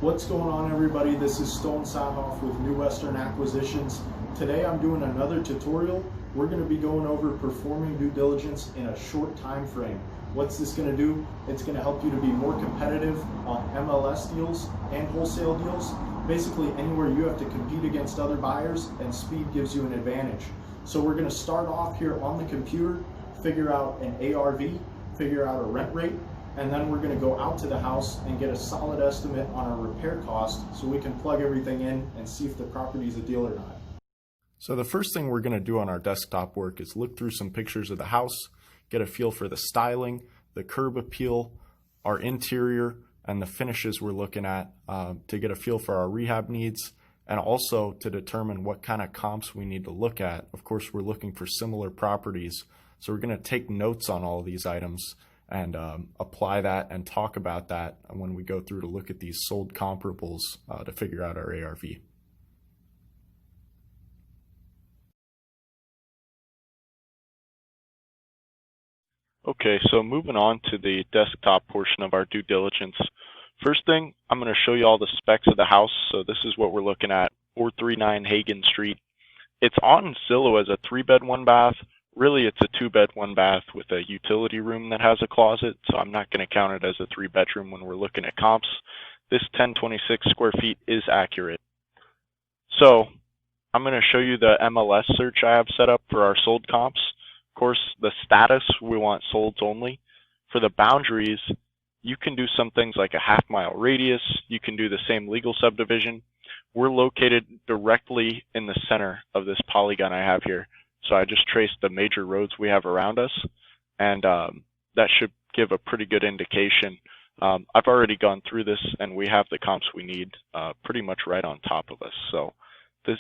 What's going on, everybody? This is Saathoff with New Western Acquisitions. Today I'm doing another tutorial. We're going to be going over performing due diligence in a short time frame. What's this going to do? It's going to help you to be more competitive on MLS deals and wholesale deals. Basically anywhere you have to compete against other buyers, and speed gives you an advantage. So we're going to start off here on the computer, figure out an ARV, figure out a rent rate, and then we're going to go out to the house and get a solid estimate on our repair cost so we can plug everything in and see if the property is a deal or not. So the first thing we're going to do on our desktop work is look through some pictures of the house, get a feel for the styling, the curb appeal, our interior, and the finishes we're looking at to get a feel for our rehab needs, and also to determine what kind of comps we need to look at. Of course, we're looking for similar properties, so we're going to take notes on all of these items and apply that and talk about that when we go through to look at these sold comparables to figure out our ARV. Okay, so moving on to the desktop portion of our due diligence. First thing, I'm going to show you all the specs of the house. So this is what we're looking at, 439 Hagen Street. It's on Zillow as a 3-bed, 1-bath. Really, it's a 2-bed, 1-bath with a utility room that has a closet, so I'm not going to count it as a 3-bedroom when we're looking at comps. This 1026 square feet is accurate. So I'm going to show you the MLS search I have set up for our sold comps. Of course, the status, we want solds only. For the boundaries, you can do some things like a half-mile radius. You can do the same legal subdivision. We're located directly in the center of this polygon I have here. So I just traced the major roads we have around us, and that should give a pretty good indication. I've already gone through this, and we have the comps we need pretty much right on top of us. So this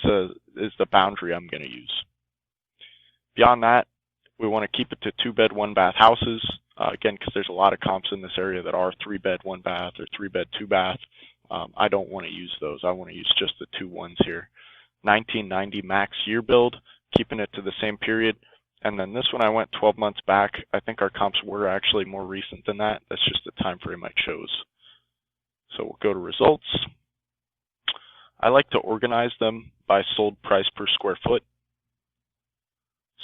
is the boundary I'm going to use. Beyond that, we want to keep it to 2-bed, 1-bath houses, again, because there's a lot of comps in this area that are 3-bed, 1-bath or 3-bed, 2-bath. I don't want to use those. I want to use just the 2 ones here. 1990 max year build, keeping it to the same period. And then this one I went 12 months back. I think our comps were actually more recent than that. That's just the time frame I chose. So we'll go to results. I like to organize them by sold price per square foot.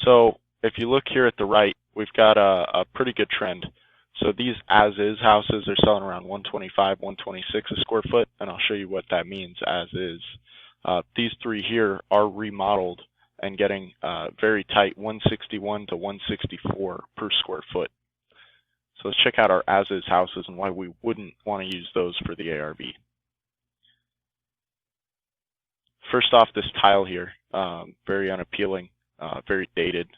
So if you look here at the right, we've got a pretty good trend. So these as-is houses are selling around 125, 126 a square foot, and I'll show you what that means as is. These 3 here are remodeled and getting very tight, 161 to 164 per square foot. So let's check out our as-is houses and why we wouldn't want to use those for the ARV. First off, this tile here, very unappealing, very dated.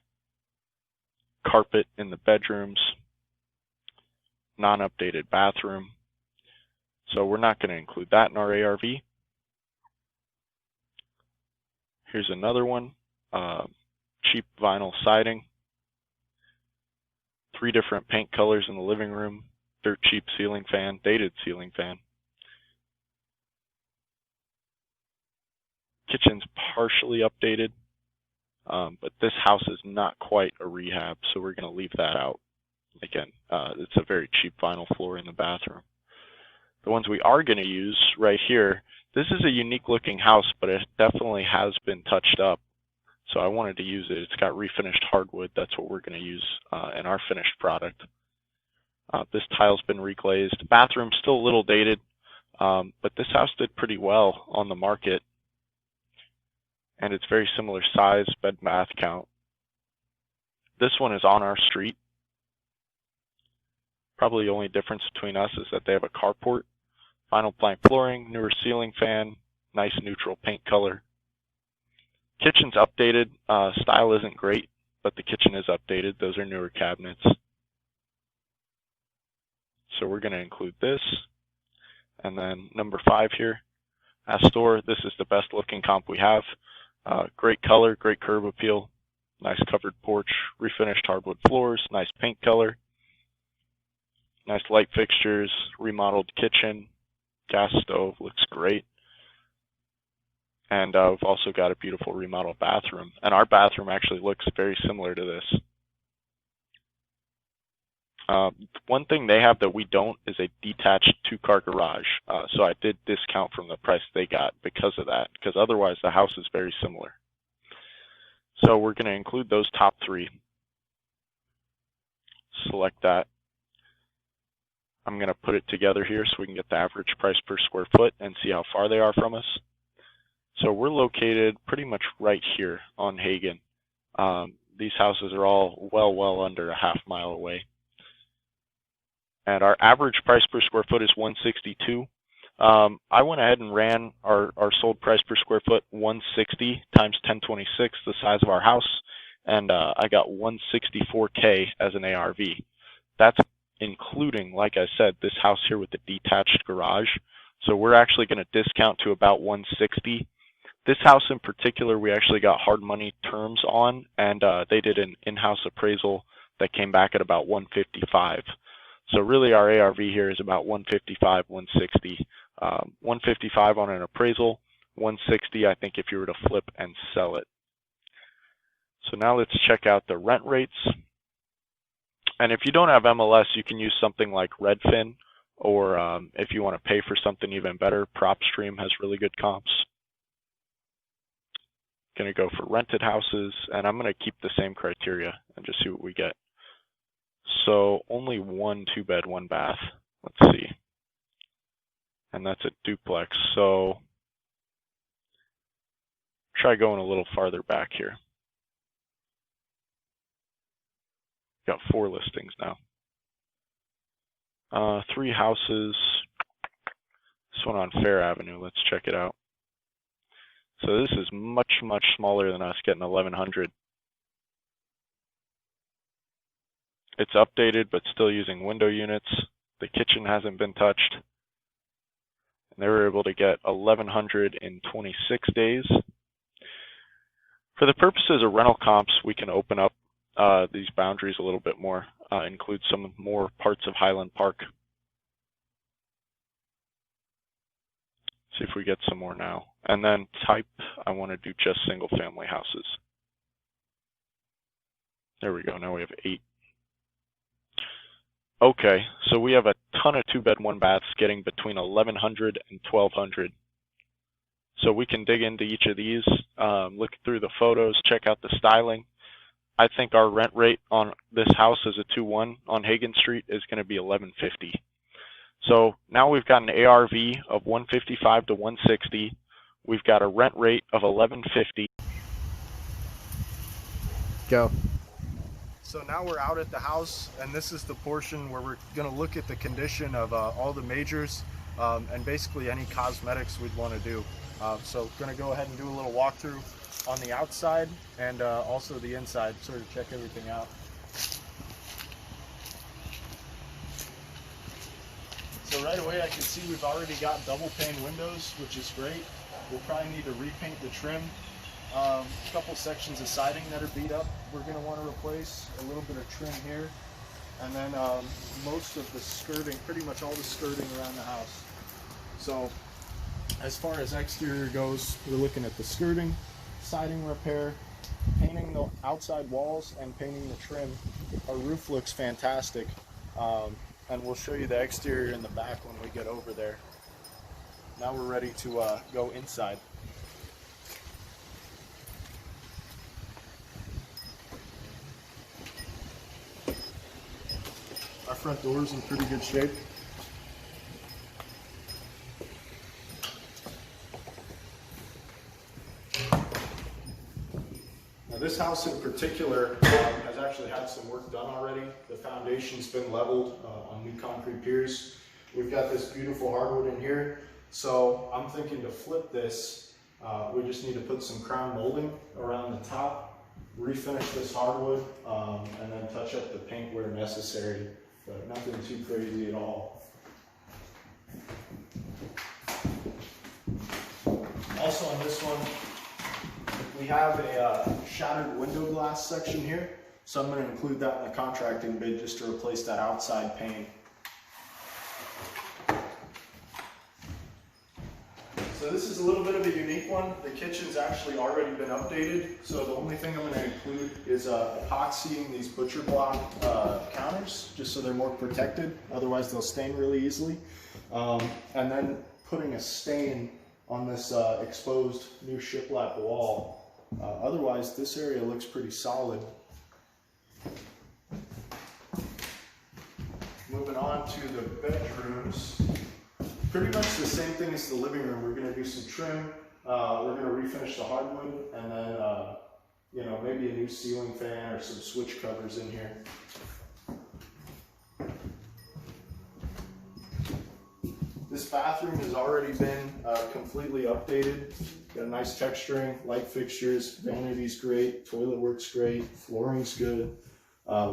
Carpet in the bedrooms, non-updated bathroom. So we're not going to include that in our ARV. Here's another one, cheap vinyl siding, 3 different paint colors in the living room, dirt cheap ceiling fan, dated ceiling fan. Kitchen's partially updated. But this house is not quite a rehab, so we're going to leave that out. Again, it's a very cheap vinyl floor in the bathroom. The ones we are going to use right here, this is a unique looking house, but it definitely has been touched up. So I wanted to use it. It's got refinished hardwood. That's what we're going to use in our finished product. This tile's been reglazed. Bathroom's still a little dated, but this house did pretty well on the market. And it's very similar size, bed and bath count. This one is on our street. Probably the only difference between us is that they have a carport, vinyl plank flooring, newer ceiling fan, nice neutral paint color. Kitchen's updated. Style isn't great, but the kitchen is updated. Those are newer cabinets. So we're going to include this. And then number 5 here, Astor. This is the best looking comp we have. Great color, great curb appeal, nice covered porch, refinished hardwood floors, nice paint color, nice light fixtures, remodeled kitchen, gas stove, looks great. And we've also got a beautiful remodeled bathroom. And our bathroom actually looks very similar to this. One thing they have that we don't is a detached 2-car garage. So I did discount from the price they got because of that, because otherwise the house is very similar. So we're going to include those top 3. Select that. I'm going to put it together here so we can get the average price per square foot and see how far they are from us. So we're located pretty much right here on Hagen. These houses are all well under a half mile away. And our average price per square foot is $162. I went ahead and ran our sold price per square foot 160 times 1026, the size of our house, and I got 164K as an ARV. That's including, like I said, this house here with the detached garage. So we're actually going to discount to about 160. This house in particular, we actually got hard money terms on, and they did an in-house appraisal that came back at about 155. So really our ARV here is about 155, 160. 155 on an appraisal, 160 I think if you were to flip and sell it. So now let's check out the rent rates. And if you don't have MLS, you can use something like Redfin, or if you want to pay for something even better, PropStream has really good comps. Going to go for rented houses, and I'm going to keep the same criteria and just see what we get. So only 1 2-bed, 1 bath. Let's see. And that's a duplex. So try going a little farther back here. Got 4 listings now. 3 houses. This one on Fair Avenue. Let's check it out. So this is much smaller than us getting 1,100. It's updated, but still using window units. The kitchen hasn't been touched. And they were able to get 1,100 in 26 days. For the purposes of rental comps, we can open up these boundaries a little bit more, include some more parts of Highland Park. See if we get some more now. And then type, I want to do just single family houses. There we go, now we have 8. Okay, so we have a ton of 2-bed, 1 baths getting between 1,100 and 1,200. So we can dig into each of these, look through the photos, check out the styling. I think our rent rate on this house as a 2-1 on Hagen Street is going to be $1,150. So now we've got an ARV of 155 to 160. We've got a rent rate of $1,150. Go. So now we're out at the house, and this is the portion where we're going to look at the condition of all the majors and basically any cosmetics we'd want to do. So going to go ahead and do a little walkthrough on the outside and also the inside, sort of check everything out. So right away I can see we've already got double pane windows, which is great. We'll probably need to repaint the trim. A couple sections of siding that are beat up we're going to want to replace, a little bit of trim here, and then most of the skirting, pretty much all the skirting around the house. So as far as exterior goes, we're looking at the skirting, siding repair, painting the outside walls, and painting the trim. Our roof looks fantastic, and we'll show you the exterior in the back when we get over there. Now we're ready to go inside. Our front door is in pretty good shape. Now this house in particular has actually had some work done already. The foundation's been leveled on new concrete piers. We've got this beautiful hardwood in here. So I'm thinking to flip this. We just need to put some crown molding around the top, refinish this hardwood, and then touch up the paint where necessary. But nothing too crazy at all. Also on this one, we have a shattered window glass section here. So I'm going to include that in the contracting bid just to replace that outside pane. So this is a little bit of a unique one. The kitchen's actually already been updated. So the only thing I'm going to include is epoxying these butcher block counters, just so they're more protected. Otherwise they'll stain really easily. And then putting a stain on this exposed new shiplap wall. Otherwise this area looks pretty solid. Moving on to the bedrooms. Pretty much the same thing as the living room. We're going to do some trim. We're going to refinish the hardwood, and then you know, maybe a new ceiling fan or some switch covers in here. This bathroom has already been completely updated. Got a nice texturing, light fixtures, vanity's great, toilet works great, flooring's good.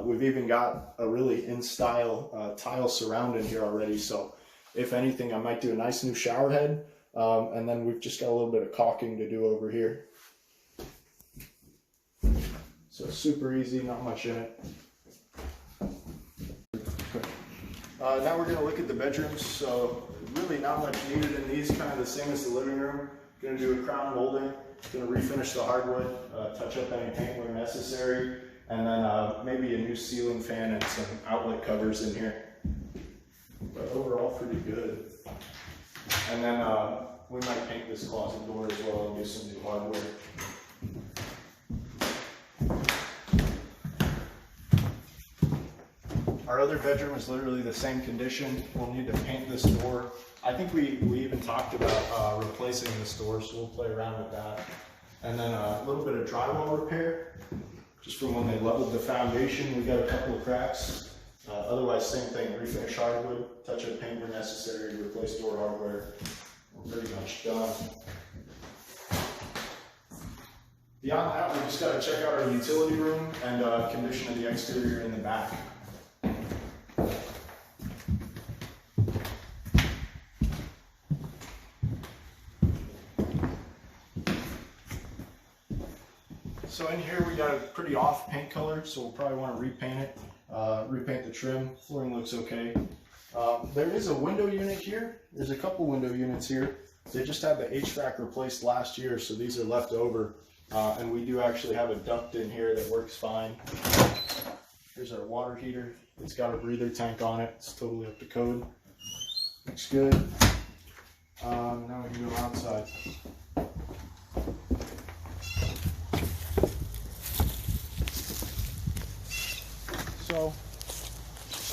We've even got a really in-style tile surround in here already, so if anything, I might do a nice new shower head, and then we've just got a little bit of caulking to do over here. So super easy, not much in it. Now we're going to look at the bedrooms. So really not much needed in these, kind of the same as the living room. Going to do a crown molding, going to refinish the hardwood, touch up any paint where necessary, and then maybe a new ceiling fan and some outlet covers in here. But overall pretty good. And then we might paint this closet door as well and do some new hardware. Our other bedroom is literally the same condition. We'll need to paint this door. I think we even talked about replacing this door, so we'll play around with that. And then a little bit of drywall repair. Just from when they leveled the foundation, we got a couple of cracks. Otherwise, same thing, refinish hardwood, touch up paint where necessary, replace door hardware. We're pretty much done. Beyond that, we just got to check out our utility room and condition of the exterior in the back. So in here we got a pretty off paint color, so we'll probably want to repaint it, repaint the trim. Flooring looks okay. There is a window unit here. There's a couple window units here. They just had the HVAC replaced last year, so these are left over. And we do actually have a duct in here that works fine. Here's our water heater. It's got a breather tank on it. It's totally up to code. Looks good. Now we can go outside. So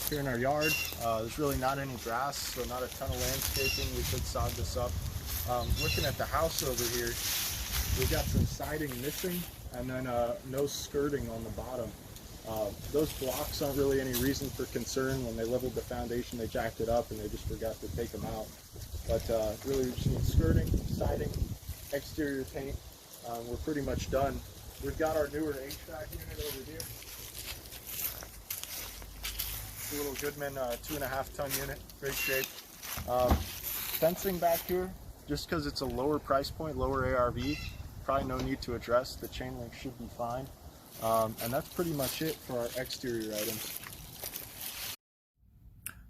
here in our yard, there's really not any grass, so not a ton of landscaping. We could sod this up. Looking at the house over here, we've got some siding missing and then no skirting on the bottom. Those blocks aren't really any reason for concern. When they leveled the foundation, they jacked it up and they just forgot to take them out. But really we just need skirting, siding, exterior paint. We're pretty much done. We've got our newer HVAC unit over here. A little Goodman 2.5 ton unit, great shape. Fencing back here, just because it's a lower price point, lower ARV, probably no need to address. The chain link should be fine. And that's pretty much it for our exterior items.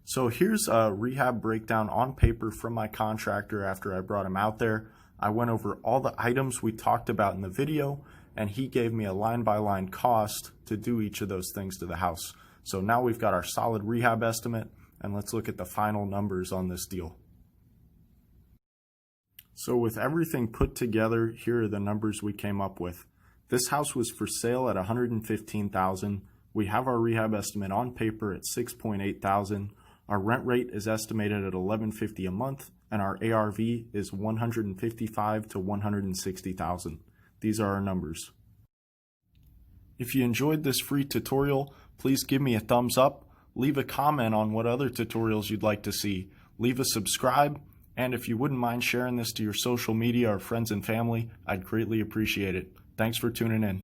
So here's a rehab breakdown on paper from my contractor after I brought him out there. I went over all the items we talked about in the video, and he gave me a line-by-line cost to do each of those things to the house. So now we've got our solid rehab estimate, and let's look at the final numbers on this deal. So with everything put together, here are the numbers we came up with. This house was for sale at $115,000. We have our rehab estimate on paper at $6,800. Our rent rate is estimated at $1,150 a month, and our ARV is $155,000 to $160,000. These are our numbers. If you enjoyed this free tutorial, please give me a thumbs up, leave a comment on what other tutorials you'd like to see, leave a subscribe, and if you wouldn't mind sharing this to your social media or friends and family, I'd greatly appreciate it. Thanks for tuning in.